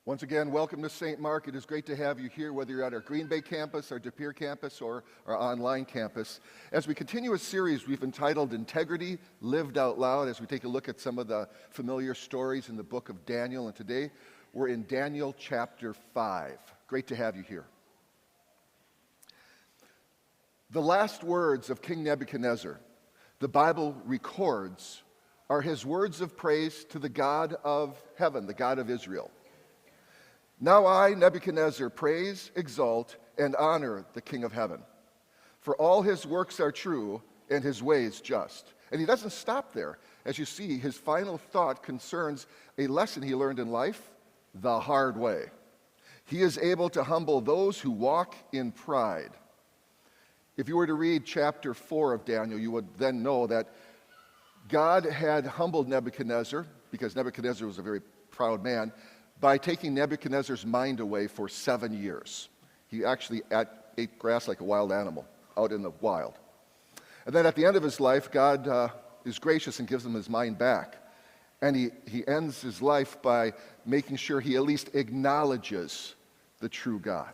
Once again, welcome to St. Mark. It is great to have you here, whether you're at our Green Bay campus, our De Pere campus, or our online campus. As we continue a series we've entitled Integrity Lived Out Loud, as we take a look at some of the familiar stories in the book of Daniel. And today, we're in Daniel chapter 5. Great to have you here. The last words of King Nebuchadnezzar, the Bible records, are his words of praise to the God of heaven, the God of Israel. Now I, Nebuchadnezzar, praise, exalt, and honor the King of heaven. For all his works are true, and his ways just. And he doesn't stop there. As you see, his final thought concerns a lesson he learned in life, the hard way. He is able to humble those who walk in pride. If you were to read chapter 4 of Daniel, you would then know that God had humbled Nebuchadnezzar, because Nebuchadnezzar was a very proud man, by taking Nebuchadnezzar's mind away for 7 years. He actually ate grass like a wild animal out in the wild. And then at the end of his life, God is gracious and gives him his mind back. And he ends his life by making sure he at least acknowledges the true God.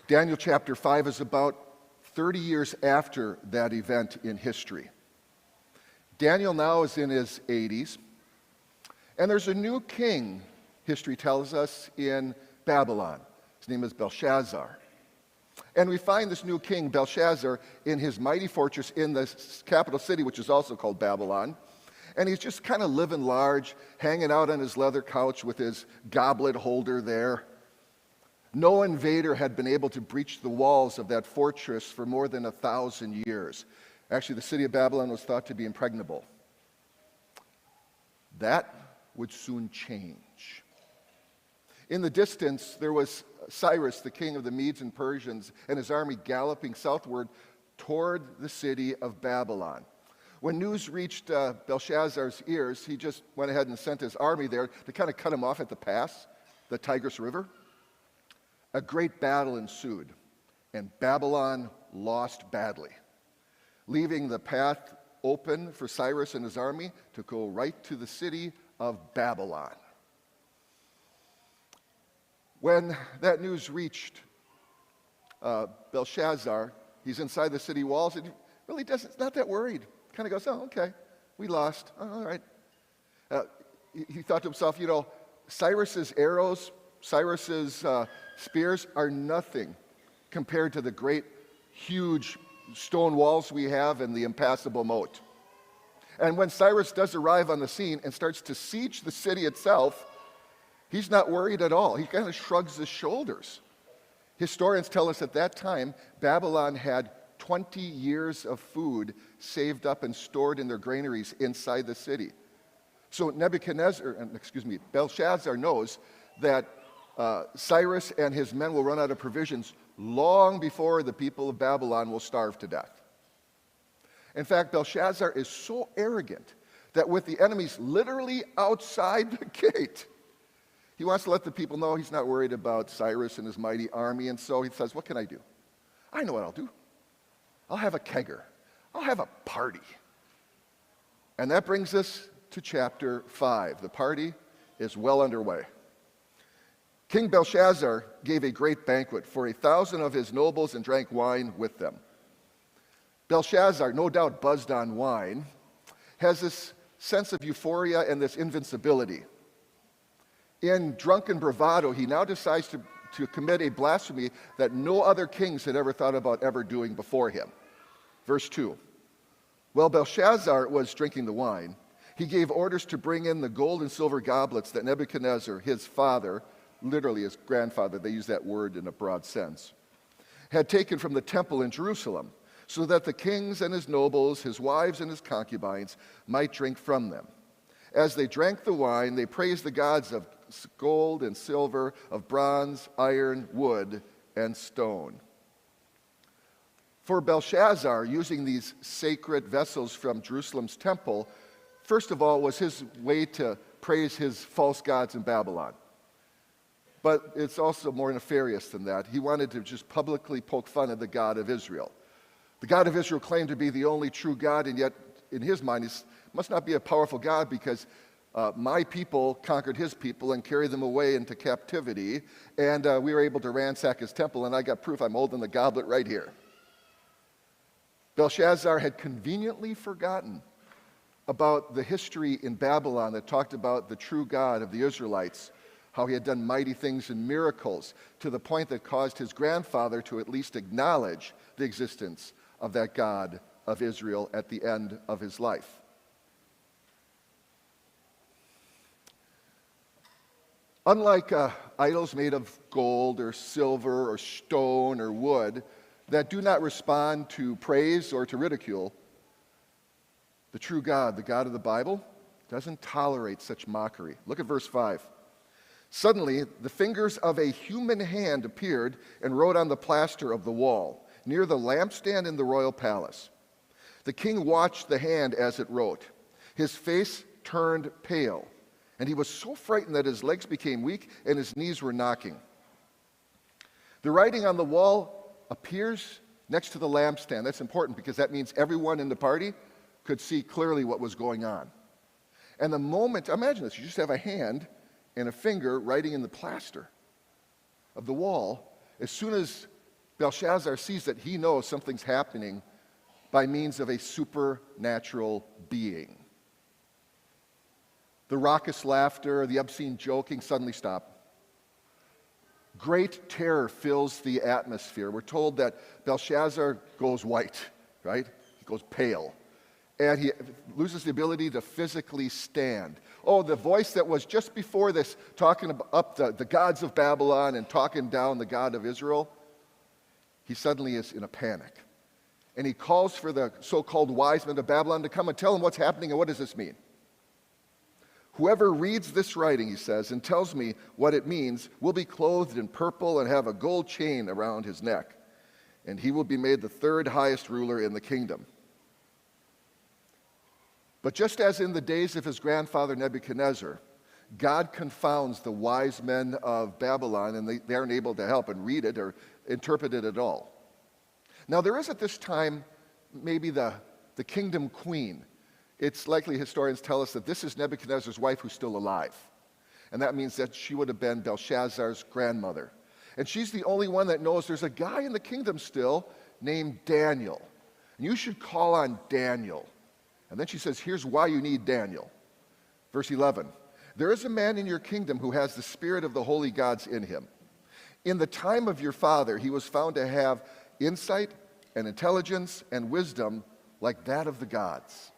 Daniel chapter 5 is about 30 years after that event in history. Daniel now is in his 80s. And there's a new king, history tells us, in Babylon. His name is Belshazzar. And we find this new king, Belshazzar, in his mighty fortress in the capital city, which is also called Babylon. And he's just kind of living large, hanging out on his leather couch with his goblet holder there. No invader had been able to breach the walls of that fortress for more than 1,000 years. Actually, the city of Babylon was thought to be impregnable. That would soon change. In the distance, there was Cyrus, the king of the Medes and Persians, and his army galloping southward toward the city of Babylon. When news reached Belshazzar's ears, he just went ahead and sent his army there to kind of cut him off at the pass, the Tigris River. A great battle ensued, and Babylon lost badly, leaving the path open for Cyrus and his army to go right to the city of Babylon. When that news reached Belshazzar, he's inside the city walls, and he really doesn't, not that worried. Kind of goes, oh, okay, we lost. Oh, all right. He thought to himself, Cyrus's arrows, Cyrus's spears are nothing compared to the great, huge stone walls we have and the impassable moat. And when Cyrus does arrive on the scene and starts to siege the city itself, he's not worried at all. He kind of shrugs his shoulders. Historians tell us at that time, Babylon had 20 years of food saved up and stored in their granaries inside the city. So Belshazzar knows that Cyrus and his men will run out of provisions long before the people of Babylon will starve to death. In fact, Belshazzar is so arrogant that with the enemies literally outside the gate, he wants to let the people know he's not worried about Cyrus and his mighty army, and so he says, what can I do? I know what I'll do. I'll have a kegger. I'll have a party. And that brings us to chapter 5. The party is well underway. King Belshazzar gave a great banquet for 1,000 of his nobles and drank wine with them. Belshazzar, no doubt buzzed on wine, has this sense of euphoria and this invincibility. In drunken bravado, he now decides to commit a blasphemy that no other kings had ever thought about ever doing before him. Verse 2. While Belshazzar was drinking the wine, he gave orders to bring in the gold and silver goblets that Nebuchadnezzar, his father, literally his grandfather, they use that word in a broad sense, had taken from the temple in Jerusalem, so that the kings and his nobles, his wives and his concubines might drink from them. As they drank the wine, they praised the gods of gold and silver, of bronze, iron, wood, and stone. For Belshazzar, using these sacred vessels from Jerusalem's temple, first of all, was his way to praise his false gods in Babylon. But it's also more nefarious than that. He wanted to just publicly poke fun at the God of Israel. The God of Israel claimed to be the only true God, and yet in his mind, he must not be a powerful God because my people conquered his people and carried them away into captivity, and we were able to ransack his temple, and I got proof. I'm holding the goblet right here. Belshazzar had conveniently forgotten about the history in Babylon that talked about the true God of the Israelites, how he had done mighty things and miracles to the point that caused his grandfather to at least acknowledge the existence of that God of Israel at the end of his life. Unlike idols made of gold or silver or stone or wood that do not respond to praise or to ridicule, the true God, the God of the Bible, doesn't tolerate such mockery. Look at verse 5. Suddenly, the fingers of a human hand appeared and wrote on the plaster of the wall, near the lampstand in the royal palace. The king watched the hand as it wrote. His face turned pale, and he was so frightened that his legs became weak and his knees were knocking. The writing on the wall appears next to the lampstand. That's important because that means everyone in the party could see clearly what was going on. And the moment, imagine this, you just have a hand and a finger writing in the plaster of the wall. As soon as Belshazzar sees that, he knows something's happening by means of a supernatural being. The raucous laughter, the obscene joking suddenly stop. Great terror fills the atmosphere. We're told that Belshazzar goes white, right? He goes pale. And he loses the ability to physically stand. Oh, the voice that was just before this talking up the gods of Babylon and talking down the God of Israel, he suddenly is in a panic. And he calls for the so-called wise men of Babylon to come and tell him what's happening and what does this mean. Whoever reads this writing, he says, and tells me what it means will be clothed in purple and have a gold chain around his neck. And he will be made the third highest ruler in the kingdom. But just as in the days of his grandfather Nebuchadnezzar, God confounds the wise men of Babylon, and they aren't able to help and read it or interpret it at all. Now, there is at this time maybe the kingdom queen. It's likely historians tell us that this is Nebuchadnezzar's wife who's still alive. And that means that she would have been Belshazzar's grandmother. And she's the only one that knows there's a guy in the kingdom still named Daniel. And you should call on Daniel. And then she says, here's why you need Daniel. Verse 11, there is a man in your kingdom who has the spirit of the holy gods in him. In the time of your father, he was found to have insight and intelligence and wisdom like that of the gods.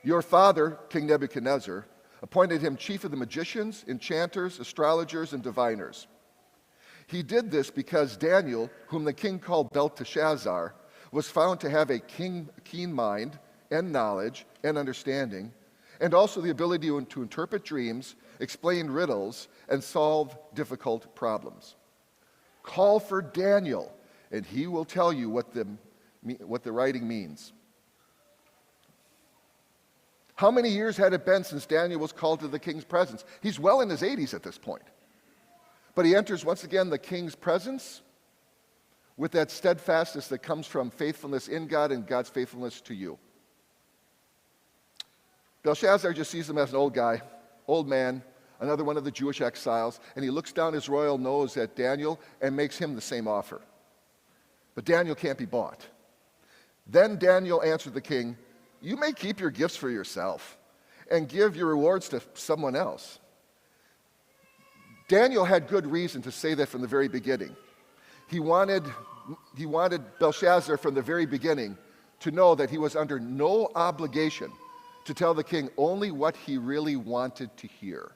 Your father, King Nebuchadnezzar, appointed him chief of the magicians, enchanters, astrologers, and diviners. He did this because Daniel, whom the king called Belteshazzar, was found to have a keen mind and knowledge and understanding, and also the ability to interpret dreams, explain riddles, and solve difficult problems. Call for Daniel, and he will tell you what the writing means. How many years had it been since Daniel was called to the king's presence? He's well in his 80s at this point. But he enters once again the king's presence with that steadfastness that comes from faithfulness in God and God's faithfulness to you. Belshazzar just sees him as an old guy, old man, another one of the Jewish exiles, and he looks down his royal nose at Daniel and makes him the same offer. But Daniel can't be bought. Then Daniel answered the king, you may keep your gifts for yourself and give your rewards to someone else. Daniel had good reason to say that from the very beginning. He wanted Belshazzar from the very beginning to know that he was under no obligation to tell the king only what he really wanted to hear.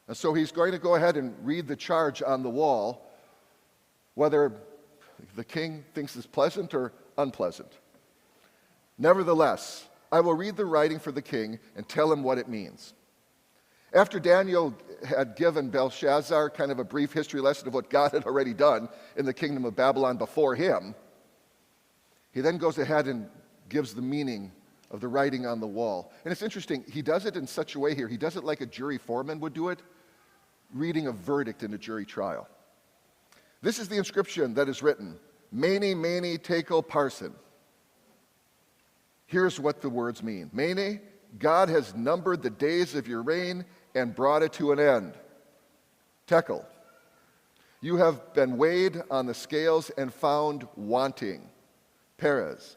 And so he's going to go ahead and read the charge on the wall, whether the king thinks it's pleasant or unpleasant. Nevertheless, I will read the writing for the king and tell him what it means. After Daniel had given Belshazzar kind of a brief history lesson of what God had already done in the kingdom of Babylon before him, he then goes ahead and gives the meaning of the writing on the wall. And it's interesting, he does it in such a way here, he does it like a jury foreman would do it, reading a verdict in a jury trial. This is the inscription that is written, Mene, Mene, Tekel, Parsin. Here's what the words mean. Mene God has numbered the days of your reign and brought it to an end. Tekel. You have been weighed on the scales and found wanting. Perez.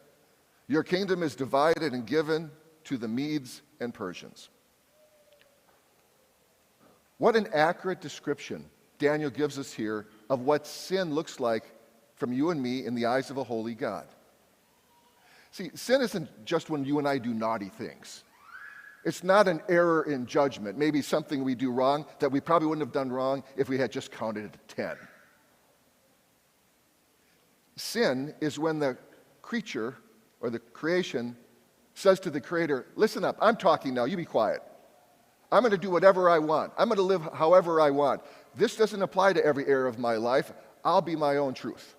Your kingdom is divided and given to the Medes and Persians. What an accurate description Daniel gives us here of what sin looks like from you and me in the eyes of a holy God. See, sin isn't just when you and I do naughty things. It's not an error in judgment, maybe something we do wrong that we probably wouldn't have done wrong if we had just counted to 10. Sin is when the creature or the creation says to the Creator, listen up, I'm talking now, you be quiet. I'm going to do whatever I want. I'm going to live however I want. This doesn't apply to every area of my life. I'll be my own truth.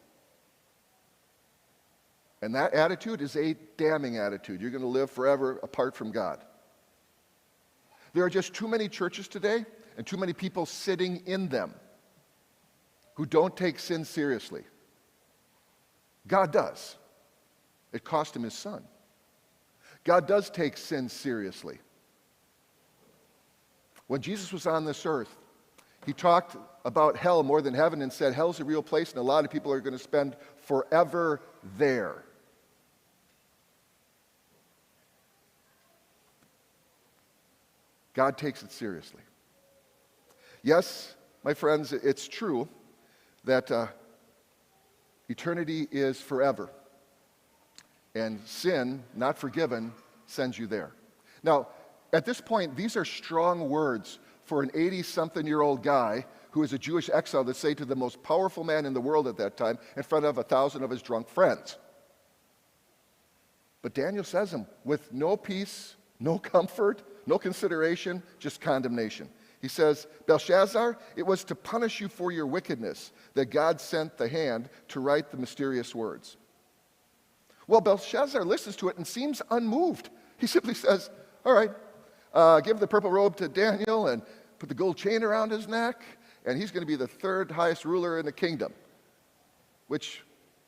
And that attitude is a damning attitude. You're going to live forever apart from God. There are just too many churches today and too many people sitting in them who don't take sin seriously. God does. It cost him his son. God does take sin seriously. When Jesus was on this earth, he talked about hell more than heaven and said hell's a real place and a lot of people are going to spend forever there. God takes it seriously. Yes, my friends, it's true that eternity is forever. And sin, not forgiven, sends you there. Now, at this point, these are strong words for an 80-something-year-old guy who is a Jewish exile to say to the most powerful man in the world at that time in front of 1,000 of his drunk friends. But Daniel says them with no peace, no comfort, no consideration, just condemnation. He says, Belshazzar, it was to punish you for your wickedness that God sent the hand to write the mysterious words. Well, Belshazzar listens to it and seems unmoved. He simply says, all right, give the purple robe to Daniel and put the gold chain around his neck, and he's going to be the third highest ruler in the kingdom, which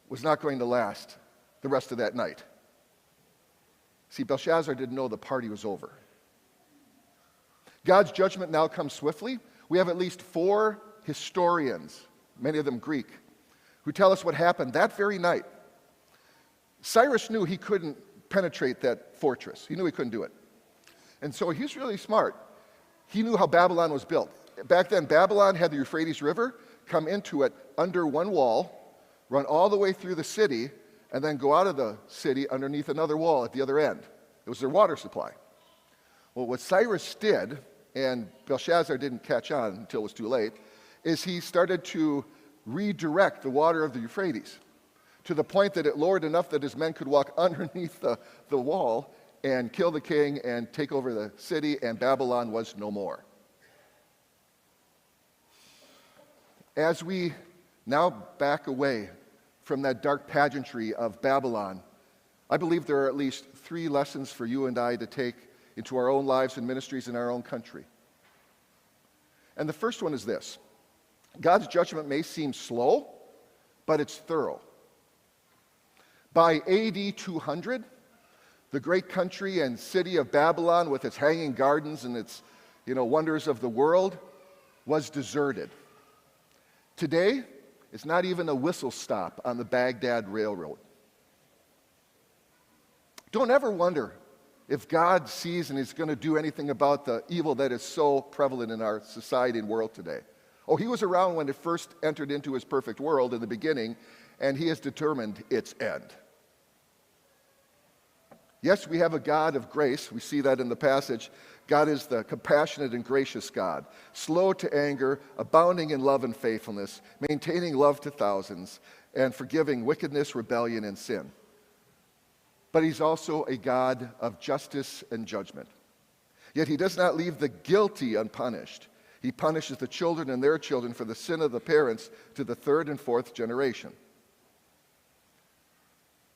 was not going to last the rest of that night. See, Belshazzar didn't know the party was over. God's judgment now comes swiftly. We have at least 4 historians, many of them Greek, who tell us what happened that very night. Cyrus knew he couldn't penetrate that fortress. He knew he couldn't do it. And so he's really smart. He knew how Babylon was built. Back then, Babylon had the Euphrates River come into it under one wall, run all the way through the city, and then go out of the city underneath another wall at the other end. It was their water supply. Well, what Cyrus did, and Belshazzar didn't catch on until it was too late, is he started to redirect the water of the Euphrates to the point that it lowered enough that his men could walk underneath the wall and kill the king and take over the city, and Babylon was no more. As we now back away from that dark pageantry of Babylon, I believe there are at least 3 lessons for you and I to take into our own lives and ministries in our own country. And the first one is this: God's judgment may seem slow, but it's thorough. By AD 200, the great country and city of Babylon, with its hanging gardens and its wonders of the world, was deserted. Today, it's not even a whistle stop on the Baghdad Railroad. Don't ever wonder if God sees and is going to do anything about the evil that is so prevalent in our society and world today. Oh, he was around when it first entered into his perfect world in the beginning, and he has determined its end. Yes, we have a God of grace. We see that in the passage. God is the compassionate and gracious God, slow to anger, abounding in love and faithfulness, maintaining love to thousands, and forgiving wickedness, rebellion, and sin. But he's also a God of justice and judgment. Yet he does not leave the guilty unpunished. He punishes the children and their children for the sin of the parents to the 3rd and 4th generation.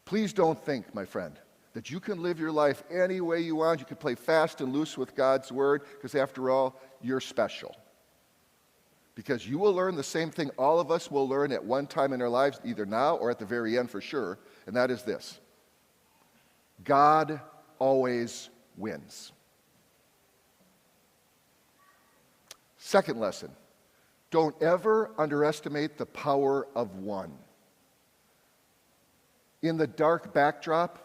Please don't think, my friend, that you can live your life any way you want. You can play fast and loose with God's word, because after all, you're special. Because you will learn the same thing all of us will learn at one time in our lives, either now or at the very end for sure, and that is this: God always wins. Second lesson, don't ever underestimate the power of one. In the dark backdrop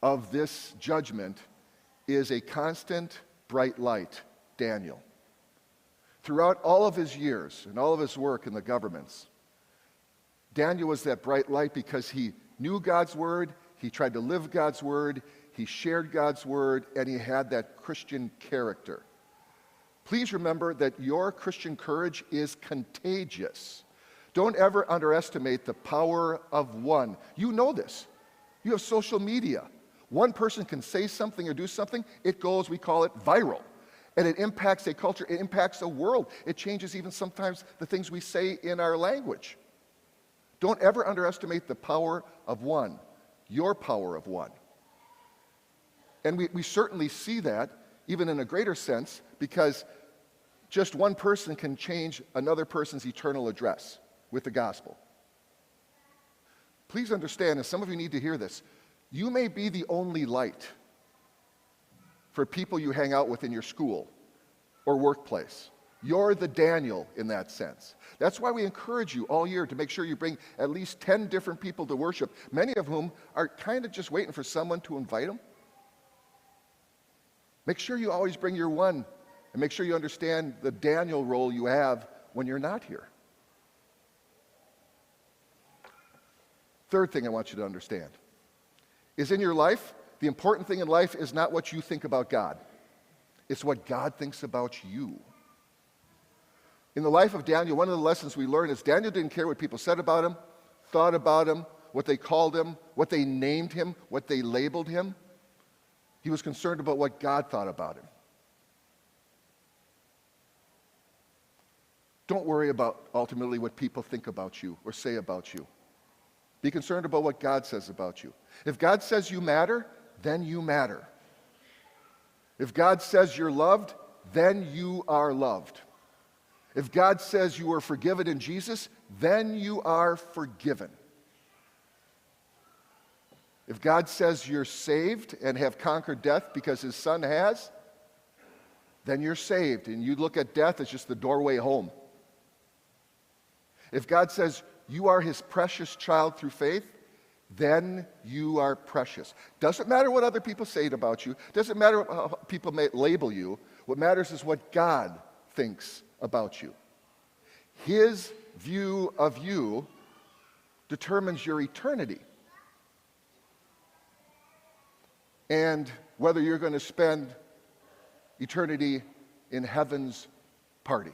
of this judgment is a constant bright light, Daniel. Throughout all of his years and all of his work in the governments, Daniel was that bright light because he knew God's word, he tried to live God's word, he shared God's word, and he had that Christian character. Please remember that your Christian courage is contagious. Don't ever underestimate the power of one. You know this. You have social media. One person can say something or do something, it goes, we call it viral. And it impacts a culture, it impacts a world. It changes even sometimes the things we say in our language. Don't ever underestimate the power of one, your power of one. And we certainly see that, even in a greater sense, because just one person can change another person's eternal address with the gospel. Please understand, and some of you need to hear this, you may be the only light for people you hang out with in your school or workplace. You're the Daniel in that sense. That's why we encourage you all year to make sure you bring at least 10 different people to worship, many of whom are kind of just waiting for someone to invite them. Make sure you always bring your one, and make sure you understand the Daniel role you have when you're not here. Third thing I want you to understand is in your life, the important thing in life is not what you think about God. It's what God thinks about you. In the life of Daniel, one of the lessons we learn is Daniel didn't care what people said about him, thought about him, what they called him, what they named him, what they labeled him. He was concerned about what God thought about him. Don't worry about ultimately what people think about you or say about you. Be concerned about what God says about you. If God says you matter, then you matter. If God says you're loved, then you are loved. If God says you are forgiven in Jesus, then you are forgiven. If God says you're saved and have conquered death because his Son has, then you're saved, and you look at death as just the doorway home. If God says you are his precious child through faith, then you are precious. Doesn't matter what other people say about you. Doesn't matter how people may label you. What matters is what God thinks about you. His view of you determines your eternity. And whether you're going to spend eternity in heaven's party.